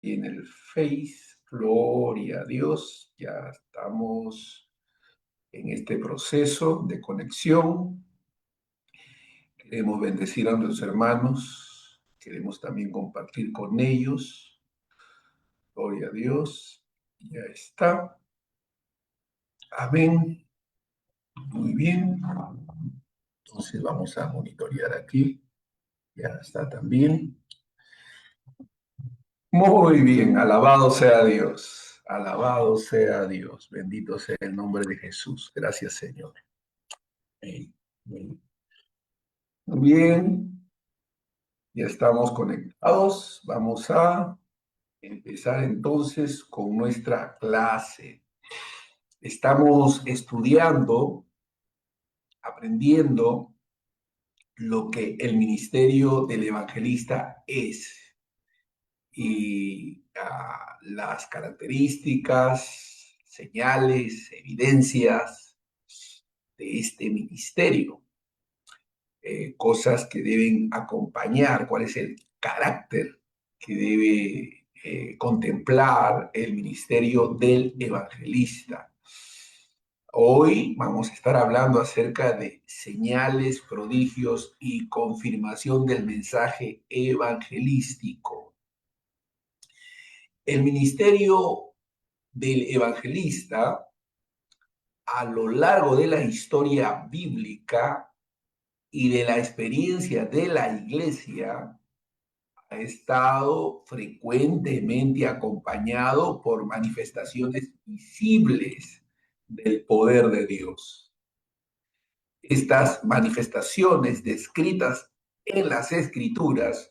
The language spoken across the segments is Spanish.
Y en el Face, gloria a Dios, ya estamos en este proceso de conexión. Queremos bendecir a nuestros hermanos, queremos también compartir con ellos. Gloria a Dios, ya está. Amén. Muy bien. Entonces vamos a monitorear aquí. Ya está también. Muy bien, alabado sea Dios. Alabado sea Dios. Bendito sea el nombre de Jesús. Gracias, Señor. Amén. Amén. Muy bien, ya estamos conectados. Vamos a empezar entonces con nuestra clase. Estamos estudiando, aprendiendo lo que el ministerio del evangelista es y las características, señales, evidencias de este ministerio. Cosas que deben acompañar, cuál es el carácter que debe contemplar el ministerio del evangelista. Hoy vamos a estar hablando acerca de señales, prodigios y confirmación del mensaje evangelístico. El ministerio del evangelista a lo largo de la historia bíblica y de la experiencia de la iglesia ha estado frecuentemente acompañado por manifestaciones visibles del poder de Dios. Estas manifestaciones descritas en las Escrituras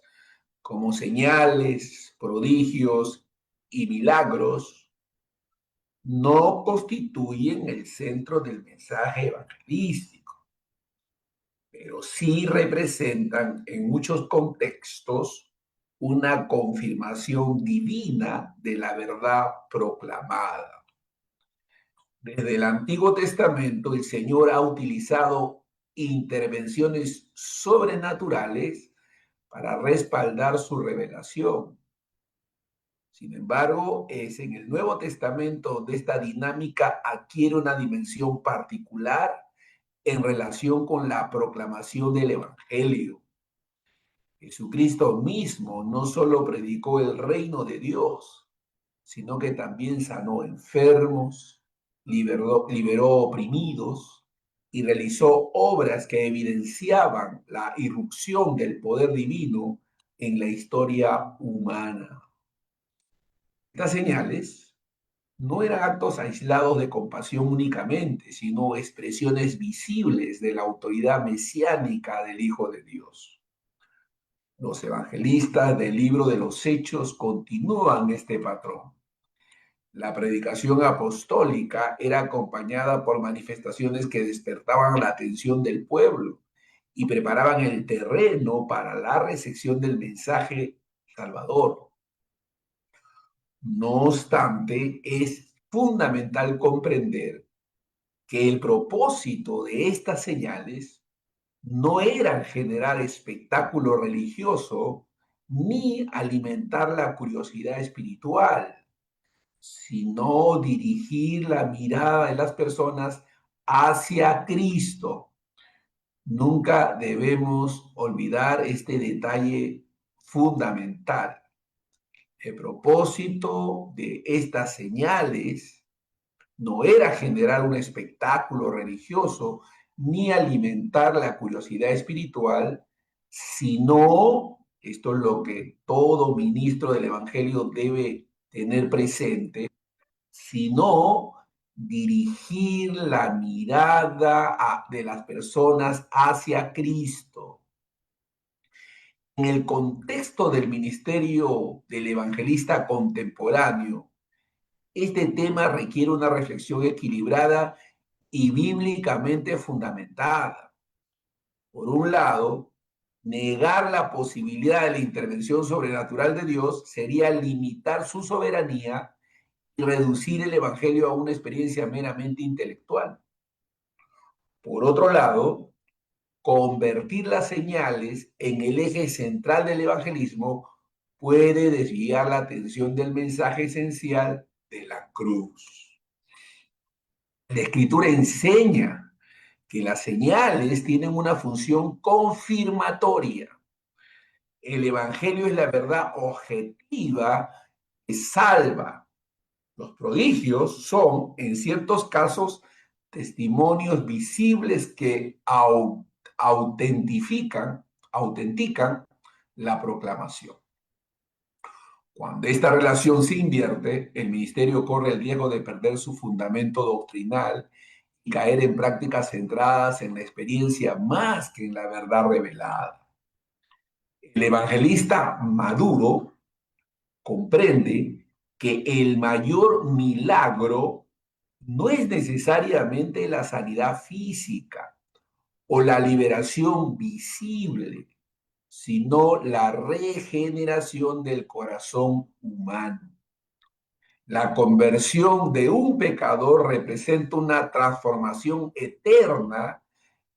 como señales, prodigios y milagros no constituyen el centro del mensaje evangelístico, pero sí representan en muchos contextos una confirmación divina de la verdad proclamada. Desde el Antiguo Testamento, el Señor ha utilizado intervenciones sobrenaturales para respaldar su revelación. Sin embargo, es en el Nuevo Testamento donde esta dinámica adquiere una dimensión particular en relación con la proclamación del Evangelio. Jesucristo mismo no solo predicó el reino de Dios, sino que también sanó enfermos, liberó oprimidos y realizó obras que evidenciaban la irrupción del poder divino en la historia humana. Estas señales no eran actos aislados de compasión únicamente, sino expresiones visibles de la autoridad mesiánica del Hijo de Dios. Los evangelistas del libro de los Hechos continúan este patrón. La predicación apostólica era acompañada por manifestaciones que despertaban la atención del pueblo y preparaban el terreno para la recepción del mensaje salvador. No obstante, es fundamental comprender que el propósito de estas señales no era generar espectáculo religioso ni alimentar la curiosidad espiritual, sino dirigir la mirada de las personas hacia Cristo. Nunca debemos olvidar este detalle fundamental. El propósito de estas señales no era generar un espectáculo religioso ni alimentar la curiosidad espiritual, sino, esto es lo que todo ministro del Evangelio debe tener presente, sino dirigir la mirada de las personas hacia Cristo. En el contexto del ministerio del evangelista contemporáneo, este tema requiere una reflexión equilibrada y bíblicamente fundamentada. Por un lado, negar la posibilidad de la intervención sobrenatural de Dios sería limitar su soberanía y reducir el Evangelio a una experiencia meramente intelectual. Por otro lado, convertir las señales en el eje central del evangelismo puede desviar la atención del mensaje esencial de la cruz. La Escritura enseña que las señales tienen una función confirmatoria. El Evangelio es la verdad objetiva que salva. Los prodigios son, en ciertos casos, testimonios visibles que autentican la proclamación. Cuando esta relación se invierte, el ministerio corre el riesgo de perder su fundamento doctrinal y caer en prácticas centradas en la experiencia más que en la verdad revelada. El evangelista maduro comprende que el mayor milagro no es necesariamente la sanidad física o la liberación visible, sino la regeneración del corazón humano. La conversión de un pecador representa una transformación eterna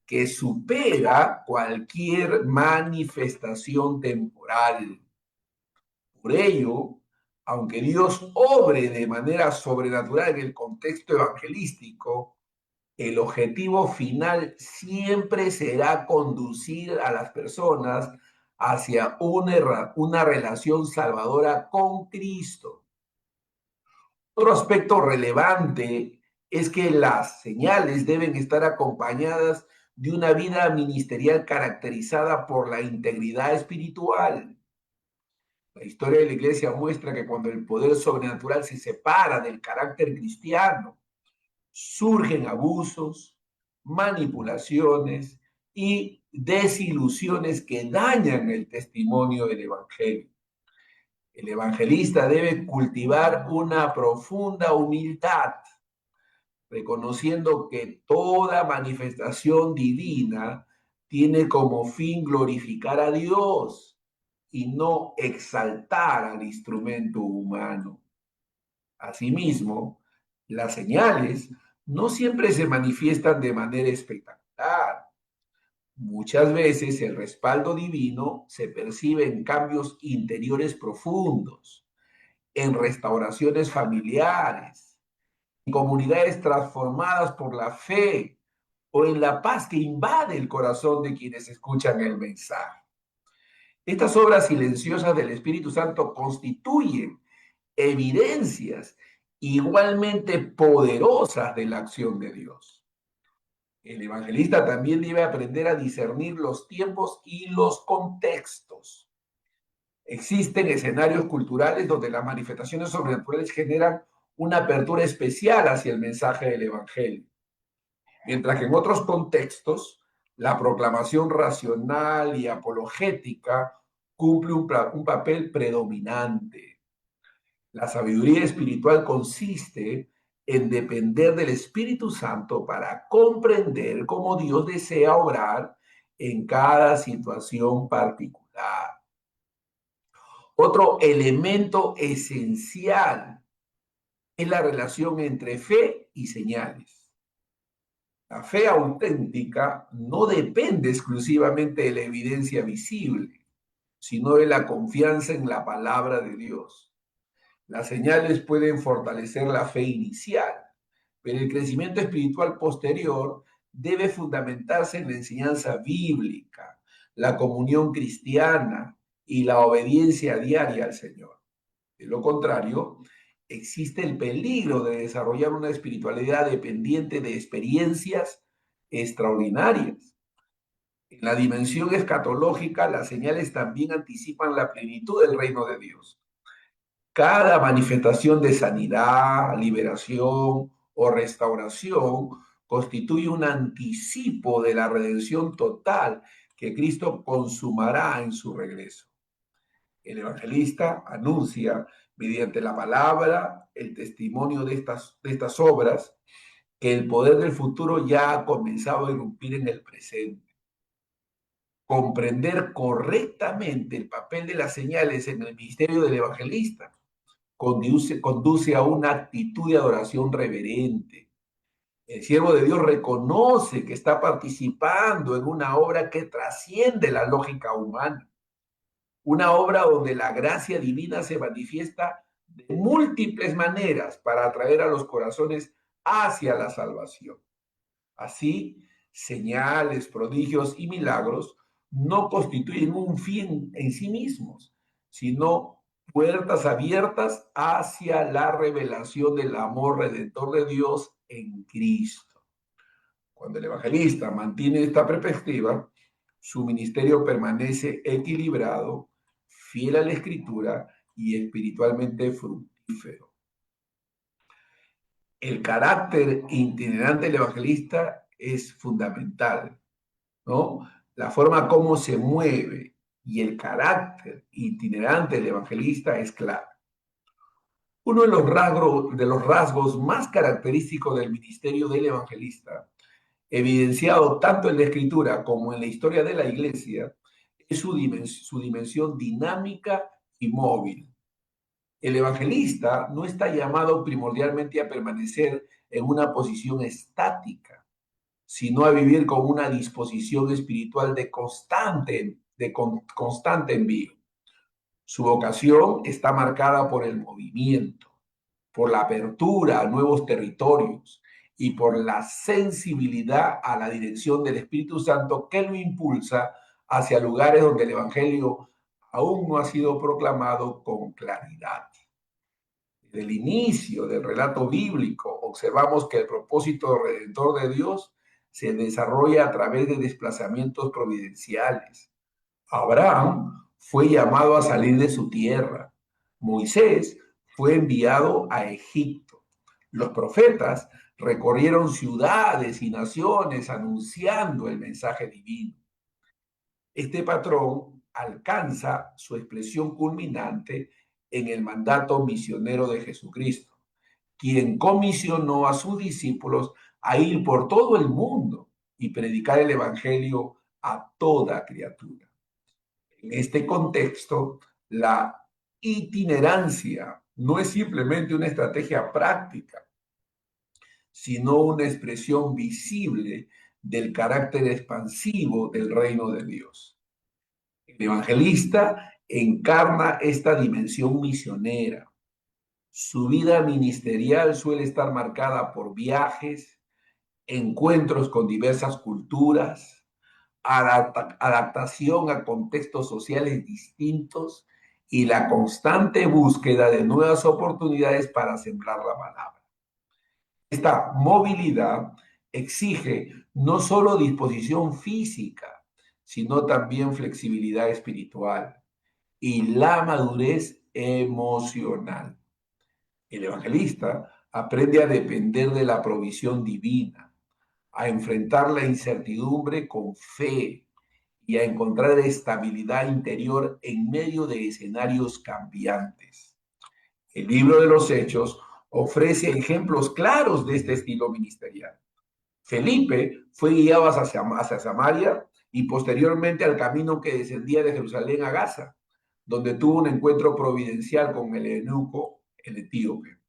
que supera cualquier manifestación temporal. Por ello, aunque Dios obre de manera sobrenatural en el contexto evangelístico, el objetivo final siempre será conducir a las personas hacia una relación salvadora con Cristo. Otro aspecto relevante es que las señales deben estar acompañadas de una vida ministerial caracterizada por la integridad espiritual. La historia de la iglesia muestra que cuando el poder sobrenatural se separa del carácter cristiano, surgen abusos, manipulaciones y desilusiones que dañan el testimonio del Evangelio. El evangelista debe cultivar una profunda humildad, reconociendo que toda manifestación divina tiene como fin glorificar a Dios y no exaltar al instrumento humano. Asimismo, las señales no siempre se manifiestan de manera espectacular. Muchas veces el respaldo divino se percibe en cambios interiores profundos, en restauraciones familiares, en comunidades transformadas por la fe o en la paz que invade el corazón de quienes escuchan el mensaje. Estas obras silenciosas del Espíritu Santo constituyen evidencias igualmente poderosas de la acción de Dios. El evangelista también debe aprender a discernir los tiempos y los contextos. Existen escenarios culturales donde las manifestaciones sobrenaturales generan una apertura especial hacia el mensaje del evangelio, mientras que en otros contextos la proclamación racional y apologética cumple un papel predominante. La sabiduría espiritual consiste en depender del Espíritu Santo para comprender cómo Dios desea obrar en cada situación particular. Otro elemento esencial es la relación entre fe y señales. La fe auténtica no depende exclusivamente de la evidencia visible, sino de la confianza en la palabra de Dios. Las señales pueden fortalecer la fe inicial, pero el crecimiento espiritual posterior debe fundamentarse en la enseñanza bíblica, la comunión cristiana y la obediencia diaria al Señor. De lo contrario, existe el peligro de desarrollar una espiritualidad dependiente de experiencias extraordinarias. En la dimensión escatológica, las señales también anticipan la plenitud del reino de Dios. Cada manifestación de sanidad, liberación o restauración constituye un anticipo de la redención total que Cristo consumará en su regreso. El evangelista anuncia mediante la palabra, el testimonio de estas obras, que el poder del futuro ya ha comenzado a irrumpir en el presente. Comprender correctamente el papel de las señales en el ministerio del evangelista conduce a una actitud de adoración reverente. El siervo de Dios reconoce que está participando en una obra que trasciende la lógica humana. una obra donde la gracia divina se manifiesta de múltiples maneras para atraer a los corazones hacia la salvación. Así, señales, prodigios y milagros no constituyen un fin en sí mismos, sino puertas abiertas hacia la revelación del amor redentor de Dios en Cristo. Cuando el evangelista mantiene esta perspectiva, su ministerio permanece equilibrado, fiel a la escritura y espiritualmente fructífero. El carácter itinerante del evangelista es fundamental, ¿no? La forma como se mueve y el carácter itinerante del evangelista es claro. Uno de los rasgos más característicos del ministerio del evangelista, evidenciado tanto en la escritura como en la historia de la iglesia, es su dimensión dinámica y móvil. El evangelista no está llamado primordialmente a permanecer en una posición estática, sino a vivir con una disposición espiritual constante envío. Su vocación está marcada por el movimiento, por la apertura a nuevos territorios y por la sensibilidad a la dirección del Espíritu Santo que lo impulsa hacia lugares donde el Evangelio aún no ha sido proclamado con claridad. Desde el inicio del relato bíblico observamos que el propósito redentor de Dios se desarrolla a través de desplazamientos providenciales. Abraham fue llamado a salir de su tierra. Moisés fue enviado a Egipto. Los profetas recorrieron ciudades y naciones anunciando el mensaje divino. Este patrón alcanza su expresión culminante en el mandato misionero de Jesucristo, quien comisionó a sus discípulos a ir por todo el mundo y predicar el Evangelio a toda criatura. En este contexto, la itinerancia no es simplemente una estrategia práctica, sino una expresión visible del carácter expansivo del reino de Dios. El evangelista encarna esta dimensión misionera. Su vida ministerial suele estar marcada por viajes, encuentros con diversas culturas, adaptación a contextos sociales distintos y la constante búsqueda de nuevas oportunidades para sembrar la palabra. Esta movilidad exige no solo disposición física, sino también flexibilidad espiritual y la madurez emocional. El evangelista aprende a depender de la provisión divina, a enfrentar la incertidumbre con fe y a encontrar estabilidad interior en medio de escenarios cambiantes. El libro de los Hechos ofrece ejemplos claros de este estilo ministerial. Felipe fue guiado hacia Samaria y posteriormente al camino que descendía de Jerusalén a Gaza, donde tuvo un encuentro providencial con el eunuco, el etíope.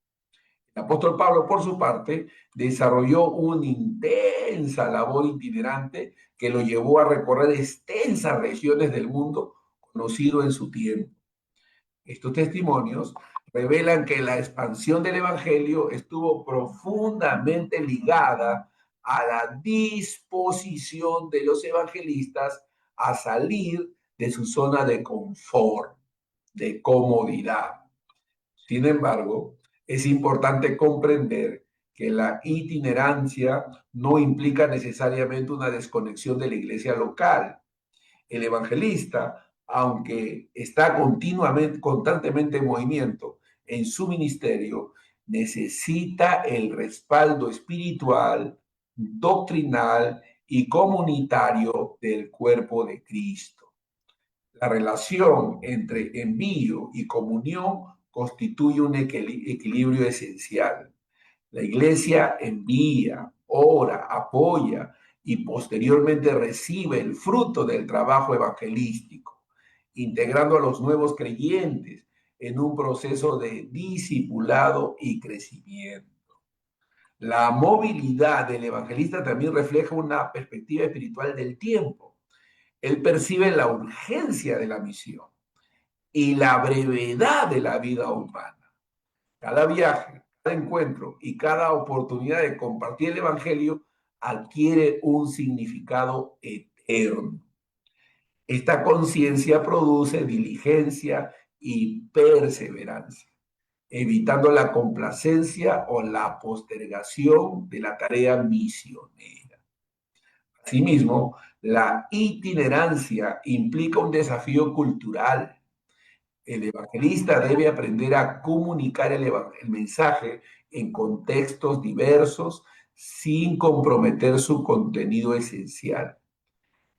El apóstol Pablo, por su parte, desarrolló una intensa labor itinerante que lo llevó a recorrer extensas regiones del mundo conocido en su tiempo. Estos testimonios revelan que la expansión del Evangelio estuvo profundamente ligada a la disposición de los evangelistas a salir de su zona de confort, de comodidad. Sin embargo, es importante comprender que la itinerancia no implica necesariamente una desconexión de la iglesia local. El evangelista, aunque está constantemente en movimiento en su ministerio, necesita el respaldo espiritual, doctrinal y comunitario del cuerpo de Cristo. La relación entre envío y comunión constituye un equilibrio esencial. La iglesia envía, ora, apoya y posteriormente recibe el fruto del trabajo evangelístico, integrando a los nuevos creyentes en un proceso de discipulado y crecimiento. La movilidad del evangelista también refleja una perspectiva espiritual del tiempo. Él percibe la urgencia de la misión y la brevedad de la vida humana. Cada viaje, cada encuentro y cada oportunidad de compartir el Evangelio adquiere un significado eterno. Esta conciencia produce diligencia y perseverancia, evitando la complacencia o la postergación de la tarea misionera. Asimismo, la itinerancia implica un desafío cultural. El evangelista debe aprender a comunicar el mensaje en contextos diversos sin comprometer su contenido esencial.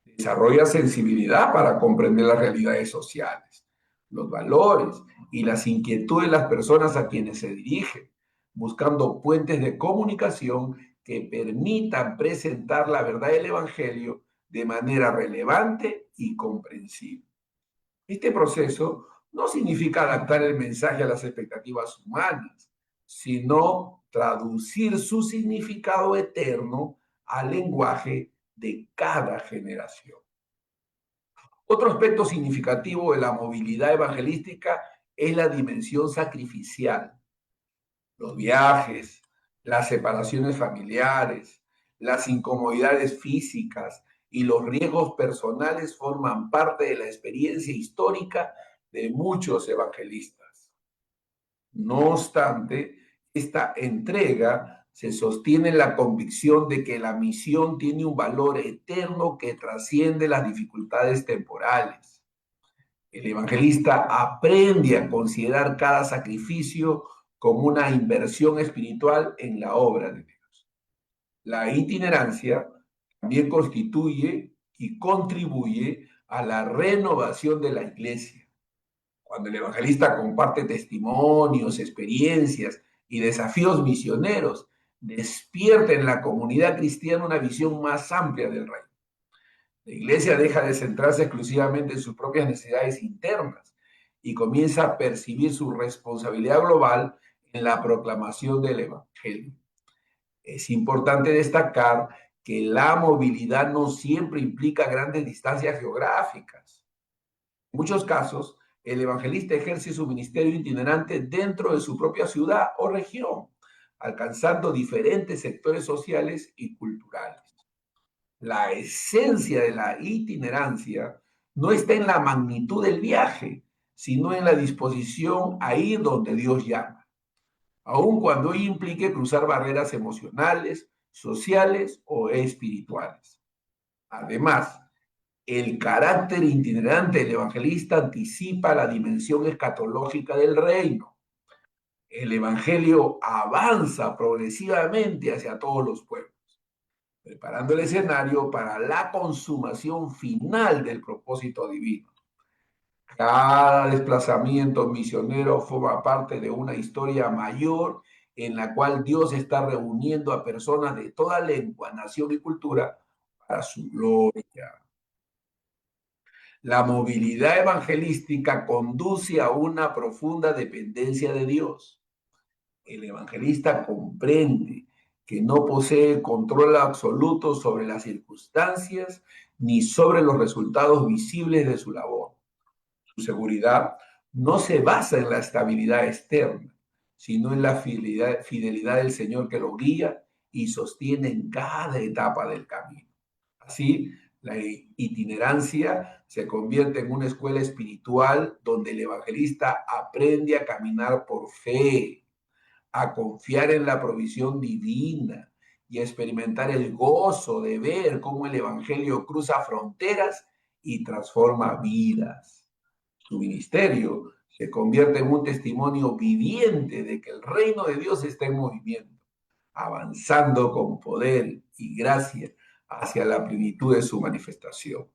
Desarrolla sensibilidad para comprender las realidades sociales, los valores y las inquietudes de las personas a quienes se dirige, buscando puentes de comunicación que permitan presentar la verdad del Evangelio de manera relevante y comprensible. Este proceso no significa adaptar el mensaje a las expectativas humanas, sino traducir su significado eterno al lenguaje de cada generación. Otro aspecto significativo de la movilidad evangelística es la dimensión sacrificial. Los viajes, las separaciones familiares, las incomodidades físicas y los riesgos personales forman parte de la experiencia histórica de muchos evangelistas. No obstante, esta entrega se sostiene en la convicción de que la misión tiene un valor eterno que trasciende las dificultades temporales. El evangelista aprende a considerar cada sacrificio como una inversión espiritual en la obra de Dios. La itinerancia también constituye y contribuye a la renovación de la iglesia. Cuando el evangelista comparte testimonios, experiencias y desafíos misioneros, despierta en la comunidad cristiana una visión más amplia del reino. La iglesia deja de centrarse exclusivamente en sus propias necesidades internas y comienza a percibir su responsabilidad global en la proclamación del evangelio. Es importante destacar que la movilidad no siempre implica grandes distancias geográficas. En muchos casos, el evangelista ejerce su ministerio itinerante dentro de su propia ciudad o región, alcanzando diferentes sectores sociales y culturales. La esencia de la itinerancia no está en la magnitud del viaje, sino en la disposición a ir donde Dios llama, aun cuando ello implique cruzar barreras emocionales, sociales o espirituales. Además, el carácter itinerante del evangelista anticipa la dimensión escatológica del reino. El evangelio avanza progresivamente hacia todos los pueblos, preparando el escenario para la consumación final del propósito divino. Cada desplazamiento misionero forma parte de una historia mayor en la cual Dios está reuniendo a personas de toda lengua, nación y cultura para su gloria. La movilidad evangelística conduce a una profunda dependencia de Dios. El evangelista comprende que no posee control absoluto sobre las circunstancias ni sobre los resultados visibles de su labor. Su seguridad no se basa en la estabilidad externa, sino en la fidelidad del Señor que lo guía y sostiene en cada etapa del camino. Así, la itinerancia se convierte en una escuela espiritual donde el evangelista aprende a caminar por fe, a confiar en la provisión divina y a experimentar el gozo de ver cómo el evangelio cruza fronteras y transforma vidas. Su ministerio se convierte en un testimonio viviente de que el reino de Dios está en movimiento, avanzando con poder y gracia hacia la plenitud de su manifestación.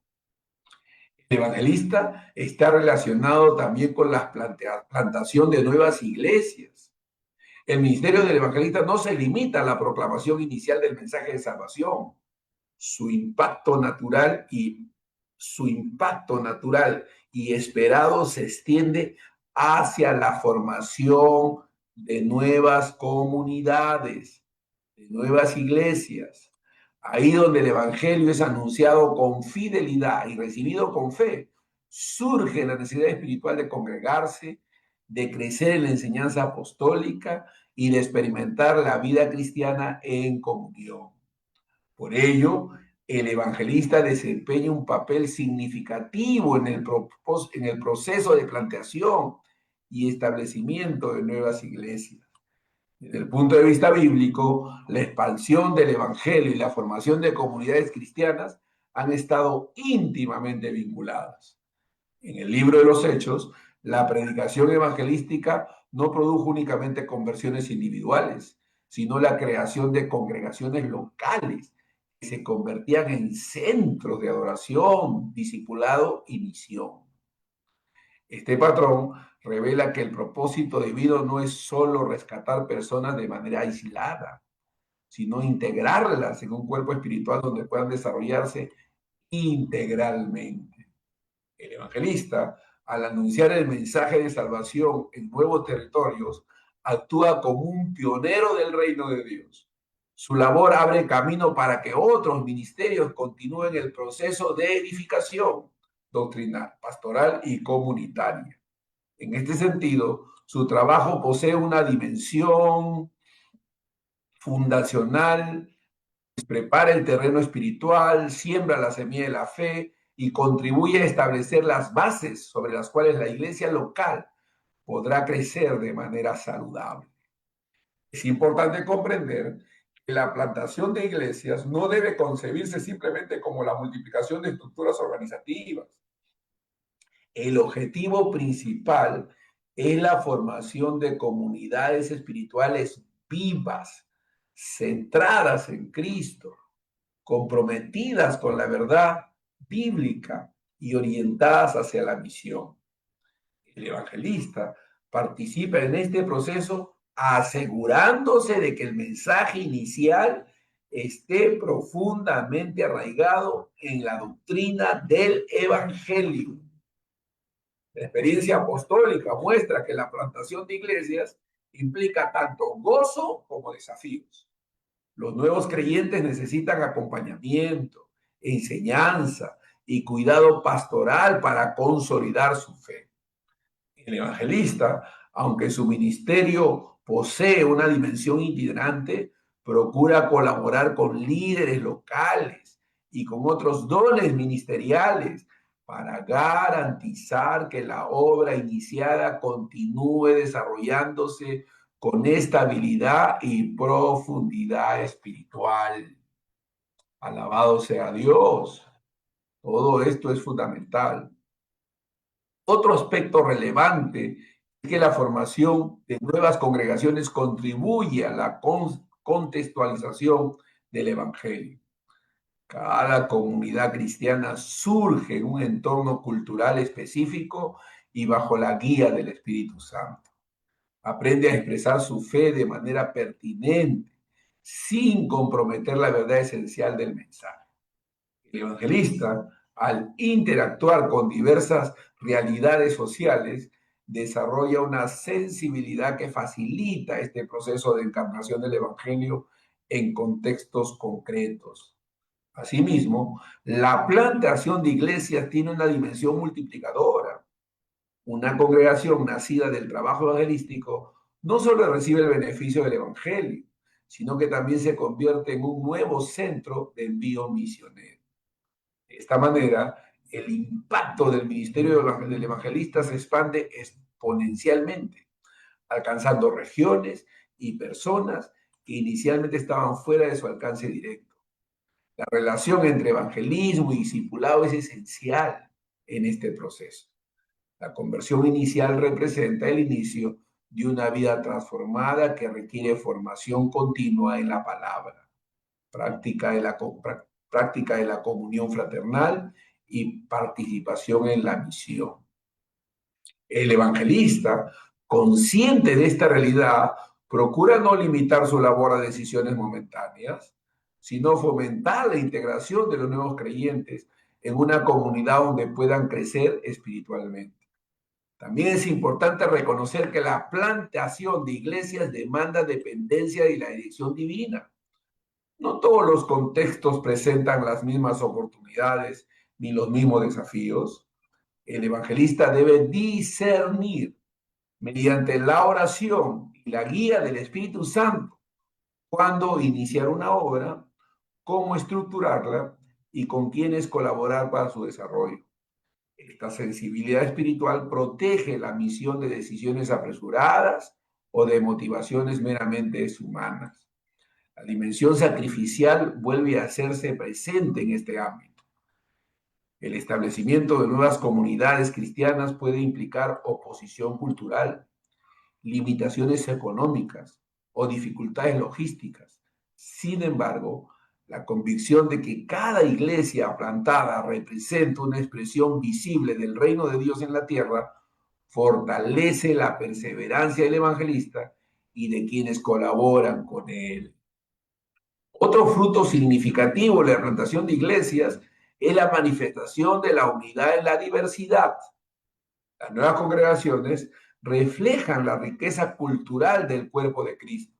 El evangelista está relacionado también con la plantación de nuevas iglesias. El ministerio del evangelista no se limita a la proclamación inicial del mensaje de salvación. Su impacto natural y esperado se extiende hacia la formación de nuevas comunidades, de nuevas iglesias. Ahí donde el evangelio es anunciado con fidelidad y recibido con fe, surge la necesidad espiritual de congregarse, de crecer en la enseñanza apostólica y de experimentar la vida cristiana en comunión. Por ello, el evangelista desempeña un papel significativo en el proceso de planteación y establecimiento de nuevas iglesias. Desde el punto de vista bíblico, la expansión del Evangelio y la formación de comunidades cristianas han estado íntimamente vinculadas. En el libro de los Hechos, la predicación evangelística no produjo únicamente conversiones individuales, sino la creación de congregaciones locales que se convertían en centros de adoración, discipulado y misión. Este patrón revela que el propósito divino no es solo rescatar personas de manera aislada, sino integrarlas en un cuerpo espiritual donde puedan desarrollarse integralmente. El evangelista, al anunciar el mensaje de salvación en nuevos territorios, actúa como un pionero del reino de Dios. Su labor abre camino para que otros ministerios continúen el proceso de edificación doctrinal, pastoral y comunitaria. En este sentido, su trabajo posee una dimensión fundacional, prepara el terreno espiritual, siembra la semilla de la fe y contribuye a establecer las bases sobre las cuales la iglesia local podrá crecer de manera saludable. Es importante comprender que la plantación de iglesias no debe concebirse simplemente como la multiplicación de estructuras organizativas. El objetivo principal es la formación de comunidades espirituales vivas, centradas en Cristo, comprometidas con la verdad bíblica y orientadas hacia la misión. El evangelista participa en este proceso asegurándose de que el mensaje inicial esté profundamente arraigado en la doctrina del evangelio. La experiencia apostólica muestra que la plantación de iglesias implica tanto gozo como desafíos. Los nuevos creyentes necesitan acompañamiento, enseñanza y cuidado pastoral para consolidar su fe. El evangelista, aunque su ministerio posee una dimensión itinerante, procura colaborar con líderes locales y con otros dones ministeriales para garantizar que la obra iniciada continúe desarrollándose con estabilidad y profundidad espiritual. Alabado sea Dios. Todo esto es fundamental. Otro aspecto relevante es que la formación de nuevas congregaciones contribuye a la contextualización del Evangelio. Cada comunidad cristiana surge en un entorno cultural específico y bajo la guía del Espíritu Santo. Aprende a expresar su fe de manera pertinente, sin comprometer la verdad esencial del mensaje. El evangelista, al interactuar con diversas realidades sociales, desarrolla una sensibilidad que facilita este proceso de encarnación del evangelio en contextos concretos. Asimismo, la plantación de iglesias tiene una dimensión multiplicadora. Una congregación nacida del trabajo evangelístico no solo recibe el beneficio del evangelio, sino que también se convierte en un nuevo centro de envío misionero. De esta manera, el impacto del ministerio del evangelista se expande exponencialmente, alcanzando regiones y personas que inicialmente estaban fuera de su alcance directo. La relación entre evangelismo y discipulado es esencial en este proceso. La conversión inicial representa el inicio de una vida transformada que requiere formación continua en la palabra, práctica de la comunión fraternal y participación en la misión. El evangelista, consciente de esta realidad, procura no limitar su labor a decisiones momentáneas, sino fomentar la integración de los nuevos creyentes en una comunidad donde puedan crecer espiritualmente. También es importante reconocer que la plantación de iglesias demanda dependencia y la dirección divina. No todos los contextos presentan las mismas oportunidades ni los mismos desafíos. El evangelista debe discernir mediante la oración y la guía del Espíritu Santo cuándo iniciar una obra, cómo estructurarla y con quiénes colaborar para su desarrollo. Esta sensibilidad espiritual protege la misión de decisiones apresuradas o de motivaciones meramente humanas. La dimensión sacrificial vuelve a hacerse presente en este ámbito. El establecimiento de nuevas comunidades cristianas puede implicar oposición cultural, limitaciones económicas o dificultades logísticas. Sin embargo, la convicción de que cada iglesia plantada representa una expresión visible del reino de Dios en la tierra fortalece la perseverancia del evangelista y de quienes colaboran con él. Otro fruto significativo de la plantación de iglesias es la manifestación de la unidad en la diversidad. Las nuevas congregaciones reflejan la riqueza cultural del cuerpo de Cristo,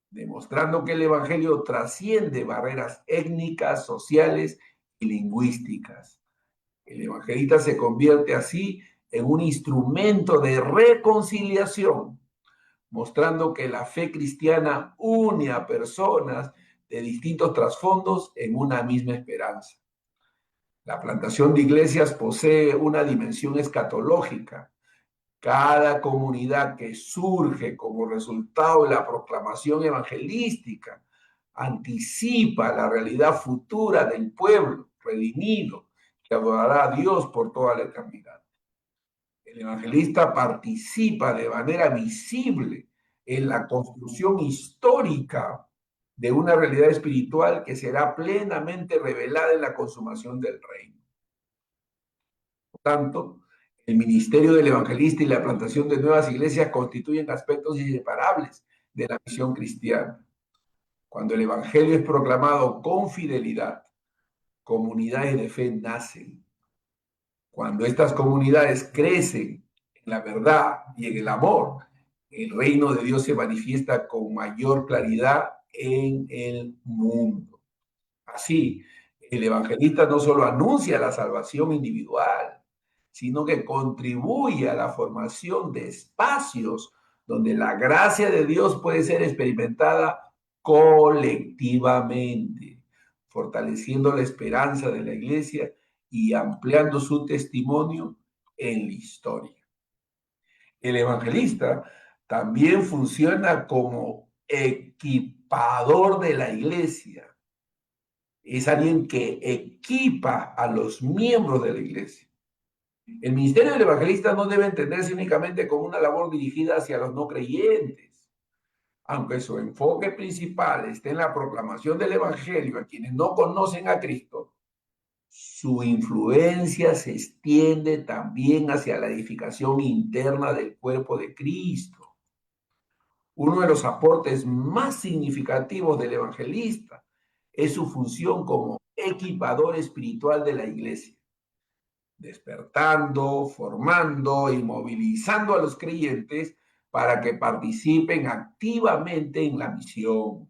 demostrando que el Evangelio trasciende barreras étnicas, sociales y lingüísticas. El evangelista se convierte así en un instrumento de reconciliación, mostrando que la fe cristiana une a personas de distintos trasfondos en una misma esperanza. La plantación de iglesias posee una dimensión escatológica. Cada comunidad que surge como resultado de la proclamación evangelística anticipa la realidad futura del pueblo redimido que adorará a Dios por toda la eternidad. El evangelista participa de manera visible en la construcción histórica de una realidad espiritual que será plenamente revelada en la consumación del reino. Por tanto, el ministerio del evangelista y la plantación de nuevas iglesias constituyen aspectos inseparables de la misión cristiana. Cuando el evangelio es proclamado con fidelidad, comunidades de fe nacen. Cuando estas comunidades crecen en la verdad y en el amor, el reino de Dios se manifiesta con mayor claridad en el mundo. Así, el evangelista no solo anuncia la salvación individual, sino que contribuye a la formación de espacios donde la gracia de Dios puede ser experimentada colectivamente, fortaleciendo la esperanza de la iglesia y ampliando su testimonio en la historia. El evangelista también funciona como equipador de la iglesia. Es alguien que equipa a los miembros de la iglesia. El ministerio del evangelista no debe entenderse únicamente como una labor dirigida hacia los no creyentes. Aunque su enfoque principal esté en la proclamación del evangelio a quienes no conocen a Cristo, su influencia se extiende también hacia la edificación interna del cuerpo de Cristo. Uno de los aportes más significativos del evangelista es su función como equipador espiritual de la iglesia, despertando, formando y movilizando a los creyentes para que participen activamente en la misión.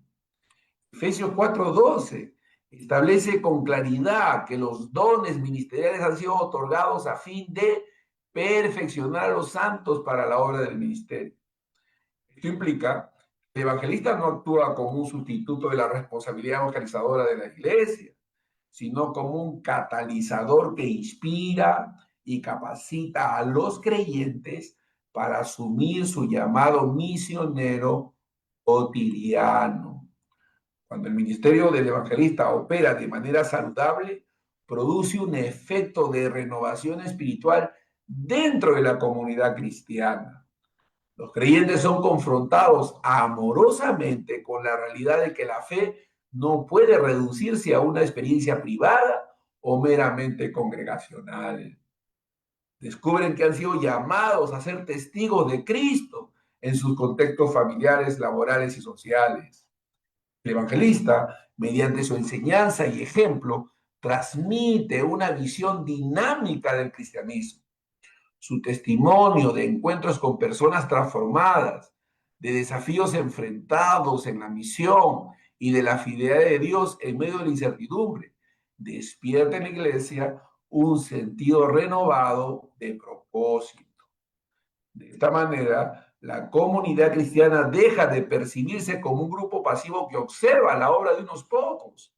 Efesios 4:12 establece con claridad que los dones ministeriales han sido otorgados a fin de perfeccionar a los santos para la obra del ministerio. Esto implica que el evangelista no actúa como un sustituto de la responsabilidad evangelizadora de la iglesia, sino como un catalizador que inspira y capacita a los creyentes para asumir su llamado misionero cotidiano. Cuando el ministerio del evangelista opera de manera saludable, produce un efecto de renovación espiritual dentro de la comunidad cristiana. Los creyentes son confrontados amorosamente con la realidad de que la fe no puede reducirse a una experiencia privada o meramente congregacional. Descubren que han sido llamados a ser testigos de Cristo en sus contextos familiares, laborales y sociales. El evangelista, mediante su enseñanza y ejemplo, transmite una visión dinámica del cristianismo. Su testimonio de encuentros con personas transformadas, de desafíos enfrentados en la misión y de la fidelidad de Dios en medio de la incertidumbre, despierta en la iglesia un sentido renovado de propósito. De esta manera, la comunidad cristiana deja de percibirse como un grupo pasivo que observa la obra de unos pocos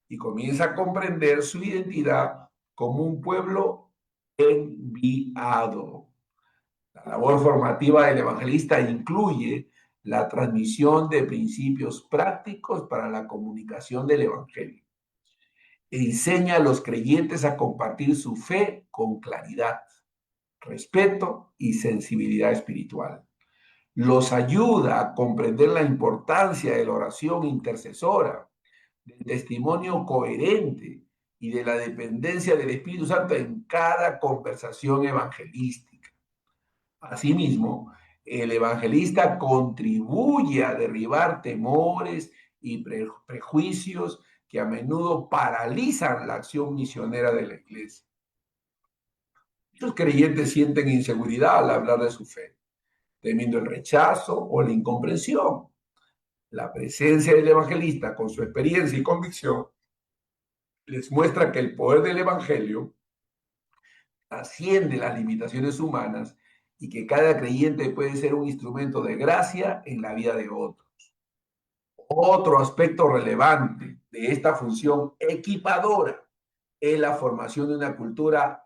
y comienza a comprender su identidad como un pueblo enviado. La labor formativa del evangelista incluye la transmisión de principios prácticos para la comunicación del evangelio. Enseña a los creyentes a compartir su fe con claridad, respeto y sensibilidad espiritual. Los ayuda a comprender la importancia de la oración intercesora, del testimonio coherente y de la dependencia del Espíritu Santo en cada conversación evangelística. Asimismo, el evangelista contribuye a derribar temores y prejuicios que a menudo paralizan la acción misionera de la iglesia. Muchos creyentes sienten inseguridad al hablar de su fe, temiendo el rechazo o la incomprensión. La presencia del evangelista con su experiencia y convicción les muestra que el poder del evangelio asciende las limitaciones humanas y que cada creyente puede ser un instrumento de gracia en la vida de otros. Otro aspecto relevante de esta función equipadora es la formación de una cultura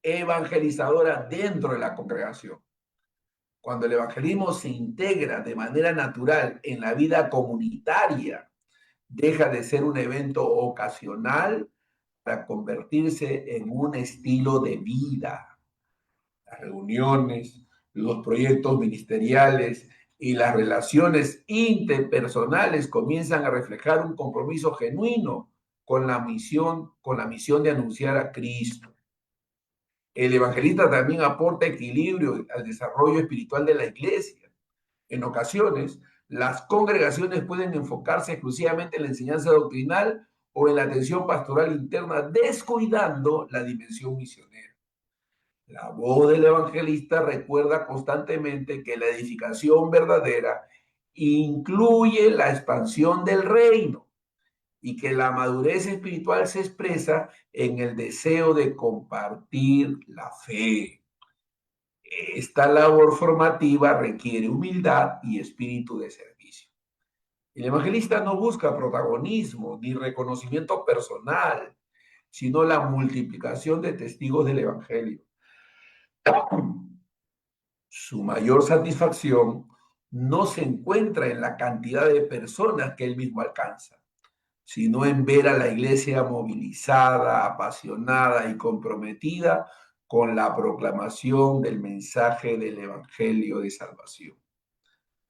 evangelizadora dentro de la congregación. Cuando el evangelismo se integra de manera natural en la vida comunitaria, deja de ser un evento ocasional para convertirse en un estilo de vida. Las reuniones, los proyectos ministeriales y las relaciones interpersonales comienzan a reflejar un compromiso genuino con la misión de anunciar a Cristo. El evangelista también aporta equilibrio al desarrollo espiritual de la iglesia. En ocasiones, las congregaciones pueden enfocarse exclusivamente en la enseñanza doctrinal o en la atención pastoral interna, descuidando la dimensión misionera. La voz del evangelista recuerda constantemente que la edificación verdadera incluye la expansión del reino y que la madurez espiritual se expresa en el deseo de compartir la fe. Esta labor formativa requiere humildad y espíritu de servicio. El evangelista no busca protagonismo ni reconocimiento personal, sino la multiplicación de testigos del evangelio. Su mayor satisfacción no se encuentra en la cantidad de personas que él mismo alcanza, sino en ver a la iglesia movilizada, apasionada y comprometida con la proclamación del mensaje del Evangelio de Salvación.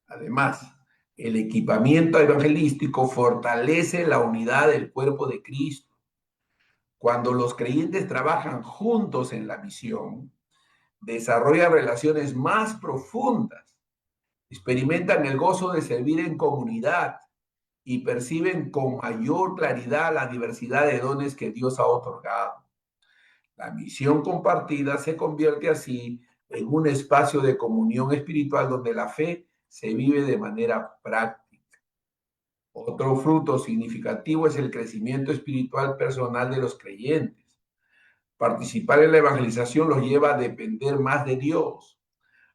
Además, el equipamiento evangelístico fortalece la unidad del cuerpo de Cristo. Cuando los creyentes trabajan juntos en la misión, desarrollan relaciones más profundas, experimentan el gozo de servir en comunidad y perciben con mayor claridad la diversidad de dones que Dios ha otorgado. La misión compartida se convierte así en un espacio de comunión espiritual donde la fe se vive de manera práctica. Otro fruto significativo es el crecimiento espiritual personal de los creyentes. Participar en la evangelización los lleva a depender más de Dios,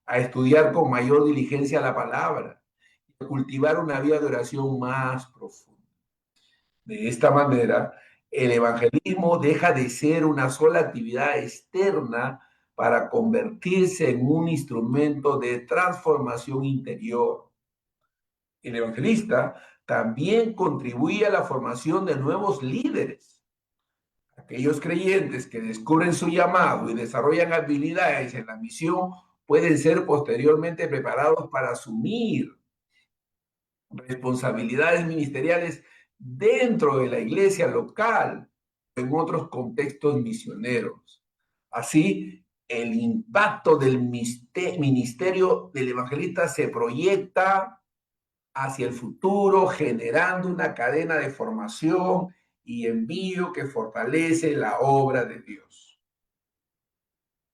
a estudiar con mayor diligencia la palabra y a cultivar una vida de oración más profunda. De esta manera, el evangelismo deja de ser una sola actividad externa para convertirse en un instrumento de transformación interior. El evangelista también contribuye a la formación de nuevos líderes. Aquellos creyentes que descubren su llamado y desarrollan habilidades en la misión pueden ser posteriormente preparados para asumir responsabilidades ministeriales dentro de la iglesia local, en otros contextos misioneros. Así, el impacto del ministerio del evangelista se proyecta hacia el futuro, generando una cadena de formación y envío que fortalece la obra de Dios.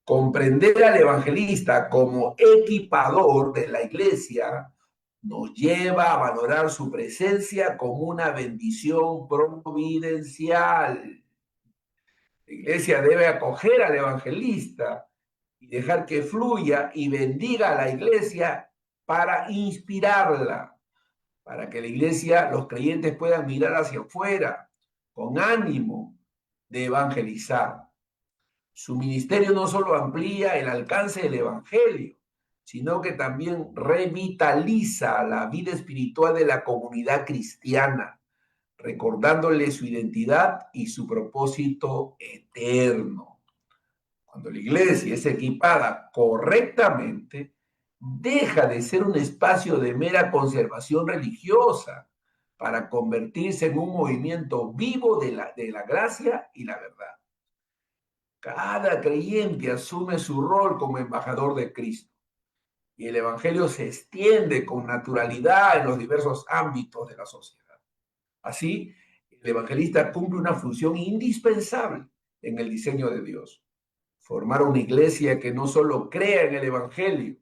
Comprender al evangelista como equipador de la iglesia nos lleva a valorar su presencia como una bendición providencial. La iglesia debe acoger al evangelista y dejar que fluya y bendiga a la iglesia para inspirarla, para que la iglesia, los creyentes puedan mirar hacia afuera con ánimo de evangelizar. Su ministerio no solo amplía el alcance del evangelio, sino que también revitaliza la vida espiritual de la comunidad cristiana, recordándole su identidad y su propósito eterno. Cuando la iglesia es equipada correctamente, deja de ser un espacio de mera conservación religiosa para convertirse en un movimiento vivo de la gracia y la verdad. Cada creyente asume su rol como embajador de Cristo y el Evangelio se extiende con naturalidad en los diversos ámbitos de la sociedad. Así, el evangelista cumple una función indispensable en el diseño de Dios. Formar una iglesia que no solo crea en el Evangelio,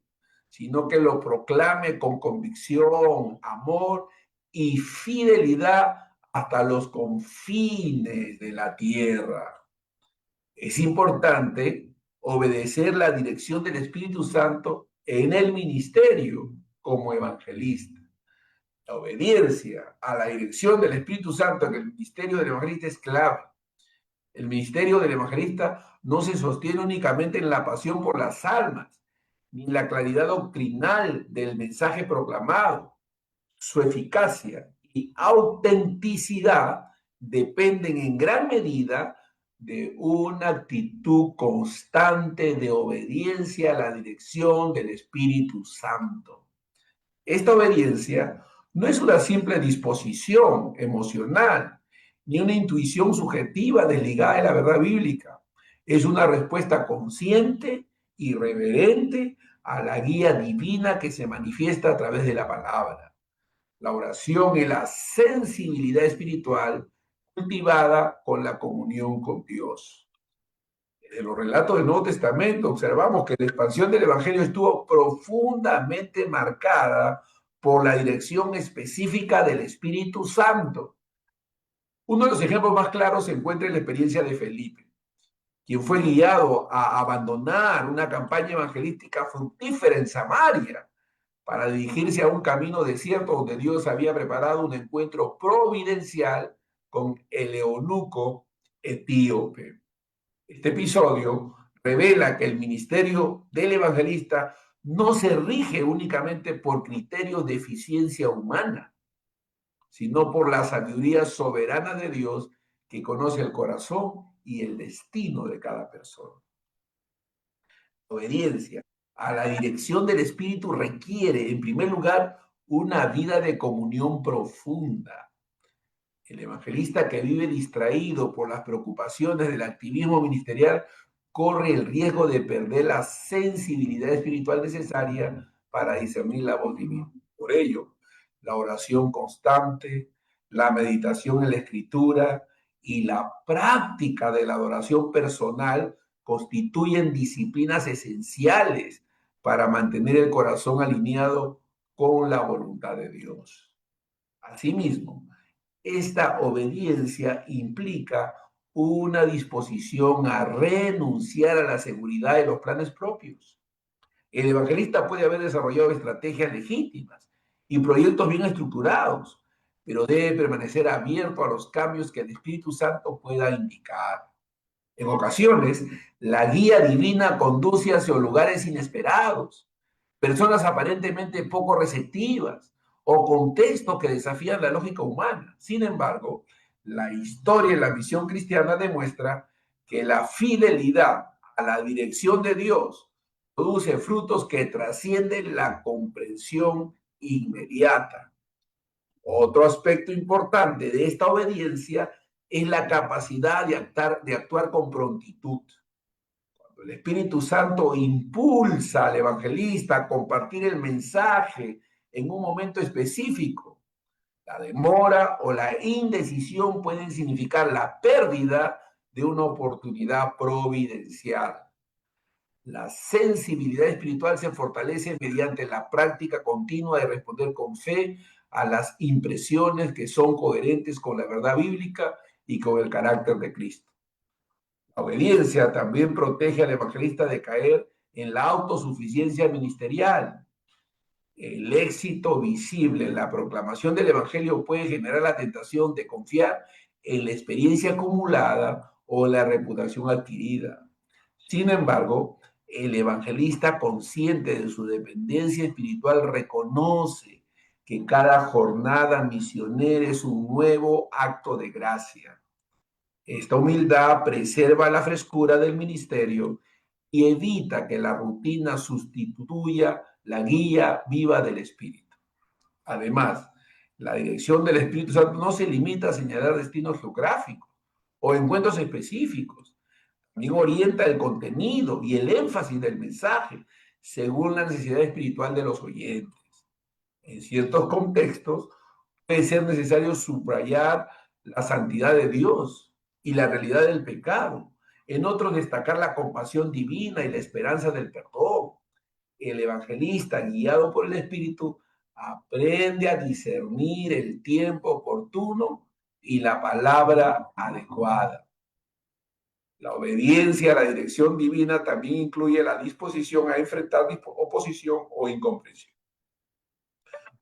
sino que lo proclame con convicción, amor y fidelidad hasta los confines de la tierra. Es importante obedecer la dirección del Espíritu Santo en el ministerio como evangelista. La obediencia a la dirección del Espíritu Santo en el ministerio del evangelista es clave. El ministerio del evangelista no se sostiene únicamente en la pasión por las almas, ni en la claridad doctrinal del mensaje proclamado. Su eficacia y autenticidad dependen en gran medida de una actitud constante de obediencia a la dirección del Espíritu Santo. Esta obediencia no es una simple disposición emocional, ni una intuición subjetiva desligada de la verdad bíblica. Es una respuesta consciente y reverente a la guía divina que se manifiesta a través de la palabra. La oración y la sensibilidad espiritual cultivada con la comunión con Dios. De los relatos del Nuevo Testamento observamos que la expansión del Evangelio estuvo profundamente marcada por la dirección específica del Espíritu Santo. Uno de los ejemplos más claros se encuentra en la experiencia de Felipe, quien fue guiado a abandonar una campaña evangelística fructífera en Samaria para dirigirse a un camino desierto donde Dios había preparado un encuentro providencial con el eunuco etíope. Este episodio revela que el ministerio del evangelista no se rige únicamente por criterios de eficiencia humana, sino por la sabiduría soberana de Dios que conoce el corazón y el destino de cada persona. Obediencia a la dirección del Espíritu requiere, en primer lugar, una vida de comunión profunda. El evangelista que vive distraído por las preocupaciones del activismo ministerial corre el riesgo de perder la sensibilidad espiritual necesaria para discernir la voz divina. Por ello, la oración constante, la meditación en la escritura y la práctica de la adoración personal constituyen disciplinas esenciales para mantener el corazón alineado con la voluntad de Dios. Asimismo, esta obediencia implica una disposición a renunciar a la seguridad de los planes propios. El evangelista puede haber desarrollado estrategias legítimas y proyectos bien estructurados, pero debe permanecer abierto a los cambios que el Espíritu Santo pueda indicar. En ocasiones, la guía divina conduce hacia lugares inesperados, personas aparentemente poco receptivas o contextos que desafían la lógica humana. Sin embargo, la historia y la visión cristiana demuestra que la fidelidad a la dirección de Dios produce frutos que trascienden la comprensión inmediata. Otro aspecto importante de esta obediencia es la capacidad de actuar con prontitud. Cuando el Espíritu Santo impulsa al evangelista a compartir el mensaje en un momento específico, la demora o la indecisión pueden significar la pérdida de una oportunidad providencial. La sensibilidad espiritual se fortalece mediante la práctica continua de responder con fe a las impresiones que son coherentes con la verdad bíblica y con el carácter de Cristo. La obediencia también protege al evangelista de caer en la autosuficiencia ministerial. El éxito visible en la proclamación del evangelio puede generar la tentación de confiar en la experiencia acumulada o en la reputación adquirida. Sin embargo, el evangelista consciente de su dependencia espiritual reconoce que cada jornada misionera es un nuevo acto de gracia. Esta humildad preserva la frescura del ministerio y evita que la rutina sustituya la guía viva del Espíritu. Además, la dirección del Espíritu Santo no se limita a señalar destinos geográficos o encuentros específicos. También orienta el contenido y el énfasis del mensaje según la necesidad espiritual de los oyentes. En ciertos contextos puede ser necesario subrayar la santidad de Dios y la realidad del pecado. En otros, destacar la compasión divina y la esperanza del perdón. El evangelista, guiado por el Espíritu, aprende a discernir el tiempo oportuno y la palabra adecuada. La obediencia a la dirección divina también incluye la disposición a enfrentar oposición o incomprensión.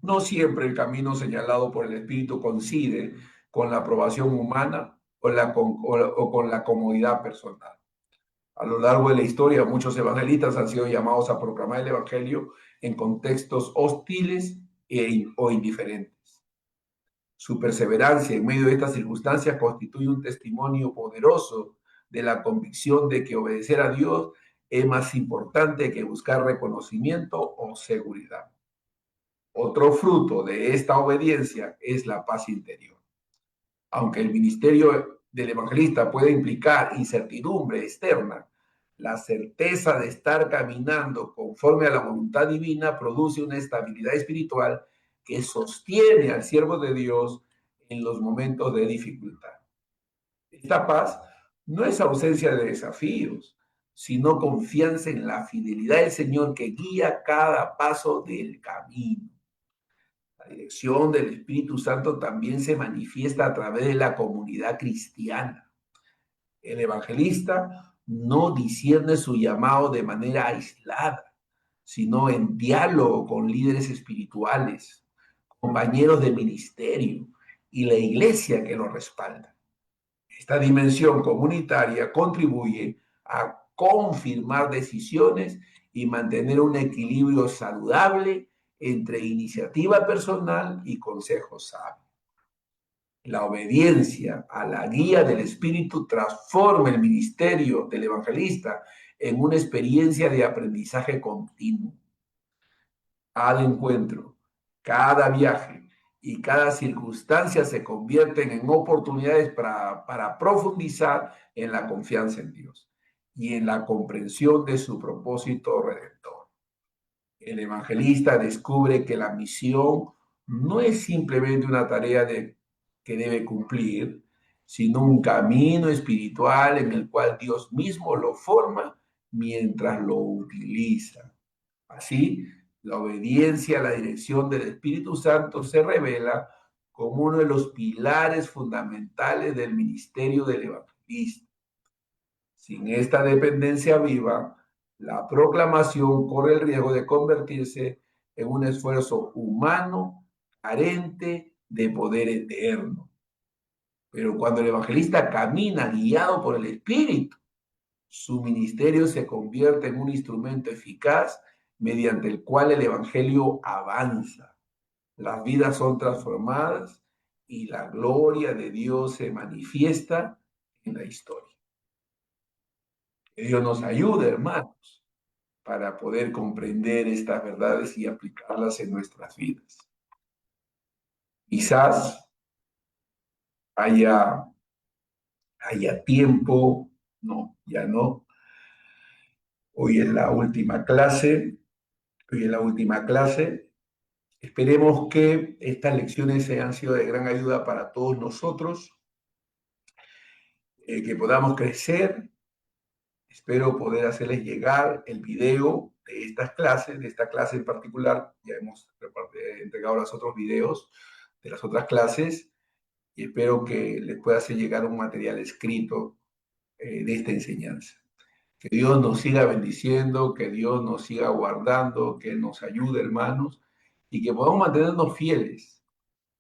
No siempre el camino señalado por el Espíritu coincide con la aprobación humana o con la comodidad personal. A lo largo de la historia, muchos evangelistas han sido llamados a proclamar el Evangelio en contextos hostiles o indiferentes. Su perseverancia en medio de estas circunstancias constituye un testimonio poderoso de la convicción de que obedecer a Dios es más importante que buscar reconocimiento o seguridad. Otro fruto de esta obediencia es la paz interior. Aunque el ministerio del evangelista puede implicar incertidumbre externa, la certeza de estar caminando conforme a la voluntad divina produce una estabilidad espiritual que sostiene al siervo de Dios en los momentos de dificultad. Esta paz no es ausencia de desafíos, sino confianza en la fidelidad del Señor que guía cada paso del camino. La dirección del Espíritu Santo también se manifiesta a través de la comunidad cristiana. El evangelista no discierne su llamado de manera aislada, sino en diálogo con líderes espirituales, compañeros de ministerio y la iglesia que lo respalda. Esta dimensión comunitaria contribuye a confirmar decisiones y mantener un equilibrio saludable entre iniciativa personal y consejo sabio. La obediencia a la guía del Espíritu transforma el ministerio del evangelista en una experiencia de aprendizaje continuo. Cada encuentro, cada viaje y cada circunstancia se convierten en oportunidades para profundizar en la confianza en Dios y en la comprensión de su propósito redentor. El evangelista descubre que la misión no es simplemente una tarea que debe cumplir, sino un camino espiritual en el cual Dios mismo lo forma mientras lo utiliza. Así, la obediencia a la dirección del Espíritu Santo se revela como uno de los pilares fundamentales del ministerio del evangelista. Sin esta dependencia viva, la proclamación corre el riesgo de convertirse en un esfuerzo humano carente de poder eterno. Pero cuando el evangelista camina guiado por el Espíritu, su ministerio se convierte en un instrumento eficaz mediante el cual el evangelio avanza. Las vidas son transformadas y la gloria de Dios se manifiesta en la historia. Que Dios nos ayude, hermanos, para poder comprender estas verdades y aplicarlas en nuestras vidas. Quizás haya tiempo, no, ya no. Hoy es la última clase, Esperemos que estas lecciones hayan sido de gran ayuda para todos nosotros, que podamos crecer. Espero poder hacerles llegar el video de estas clases, de esta clase en particular. Ya hemos entregado los otros videos de las otras clases y espero que les pueda hacer llegar un material escrito de esta enseñanza. Que Dios nos siga bendiciendo, que Dios nos siga guardando, que nos ayude, hermanos, y que podamos mantenernos fieles,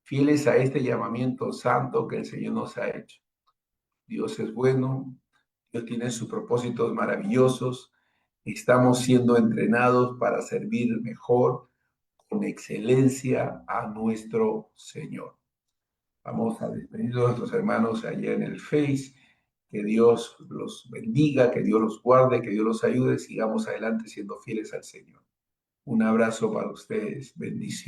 fieles a este llamamiento santo que el Señor nos ha hecho. Dios es bueno, Dios tiene sus propósitos maravillosos, estamos siendo entrenados para servir mejor, con excelencia a nuestro Señor. Vamos a despedir a nuestros hermanos allá en el Face. Que Dios los bendiga, que Dios los guarde, que Dios los ayude. Sigamos adelante siendo fieles al Señor. Un abrazo para ustedes. Bendiciones.